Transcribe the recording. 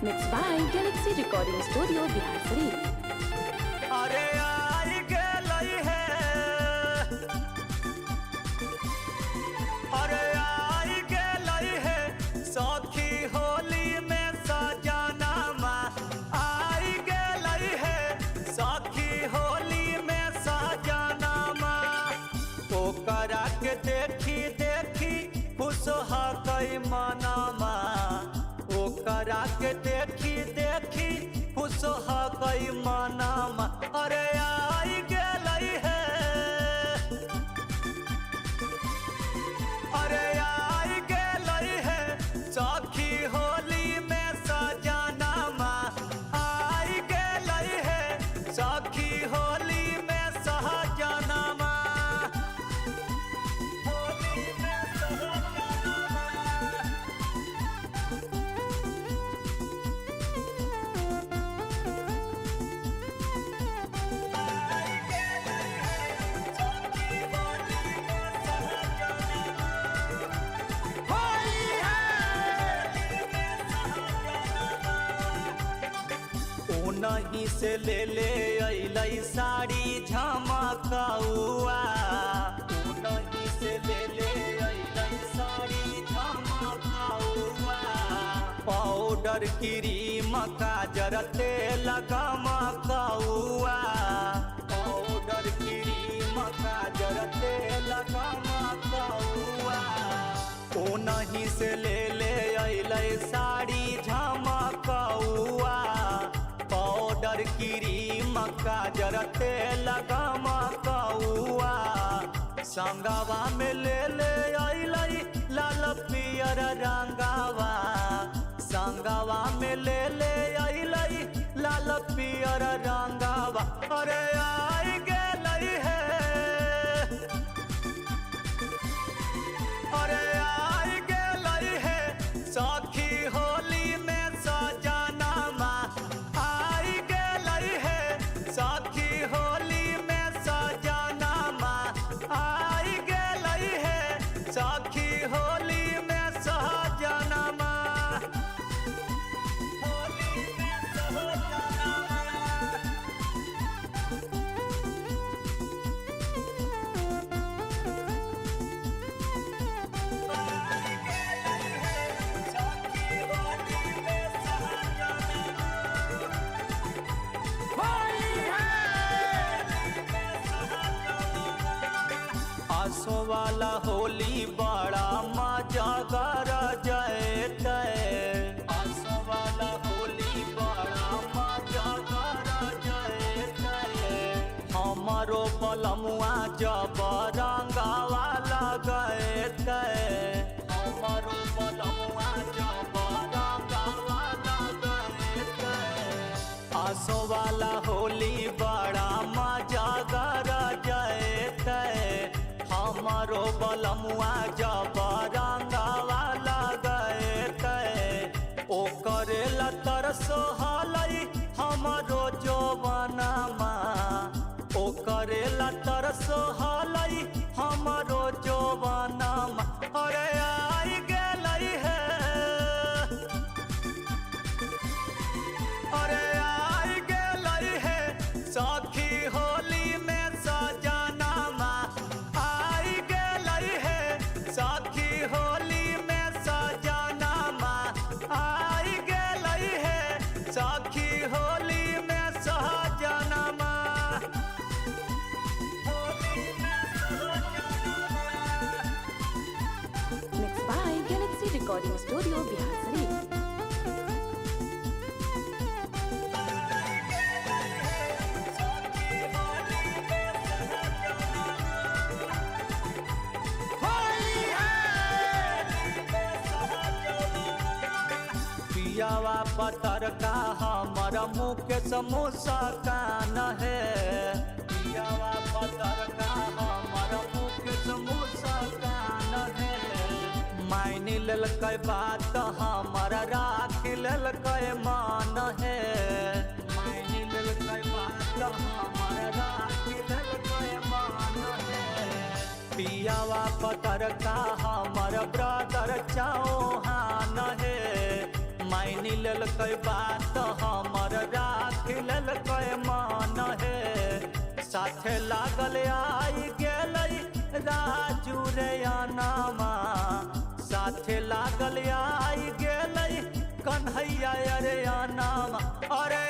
Mixed by Galaxy Recording Studio, Bihar Sharif. अरे आई गेलई है, अरे आई गेलई है सखी होली में सजनामा। आई गेलई है सखी होली में सजनामा। ओकरा के देखी देखी खुश हो गई मनमा। ओकरा के देखी देखी खुश हो गई मनमा। अरे आई गेलई है, अरे आई गेलई है सखी होली में सजनामा। आई गेलई है सखी होली में सजनामा। होली में सजनामा। नहीं से ले अइलै साड़ी झमकौआ। नहीं से ले अइलै साड़ी झमकौआ। पाउडर क्रीम काजर तेल गमकौआ। पाउडर क्रीम काजर तेल गमकौआ। ओ नहीं से ले अइलै साड़ी झमकौआ। पाउडर क्रीम काजर तेल गमकौआ। संगवा में ले अइलै लाल पियर रंगवा। संगवा में ले अइलै लाल पियर रंगवा। अरे आई गेलई है, अरे आई गेलई है सखी होली में सजनामा। आई गेलई है सखी होली में सजनामा। आई गेलई है सखी होली में सजनामा। होली में सजनामा। आई गेलई है सखी होली में सजनामा। आसो वाला होली बड़ा मजागर जयते। आसो वाला होली बड़ा मजागर जयते। हमारो बलमुआ जब रंगवा लगते। हमारो बलमुआ जब रंगवा लगते। आसो वाला होली बड़ा मजागर जयते। हमारो बलमुआ जब रंगवा लगते। ओ करेला तरसो हलई हमारो जोबनमा। ओ करेला तरसो हलई हमारो जोबनमा। अरे आई गेलई है, अरे आई गेलई है सखी होली में सजनामा। आई गेलई है सखी होली में सजनामा। आई गेलई है सखी होली में सजनामा। होली में सजनामा। Mixed by Galaxy Recording Studio, Bihar Sharif. पियावा पतर का हमर मुकेश मुस्कान है। पियावा पतर का हमर मुकेश मुस्कान है। मान ललकै बात हमर राख ललकै मान है। मान ललकै बात हमर राख ललकै मान है। पियावा पतर का हमर ब्रदर चौहान है। मायने मानी ललकै बात हमर राख ललकै मान हे साथे लागल आई गेलै राजू रे अनामा साथे लागल आई गेलै कन्हैया रे अनामा अरे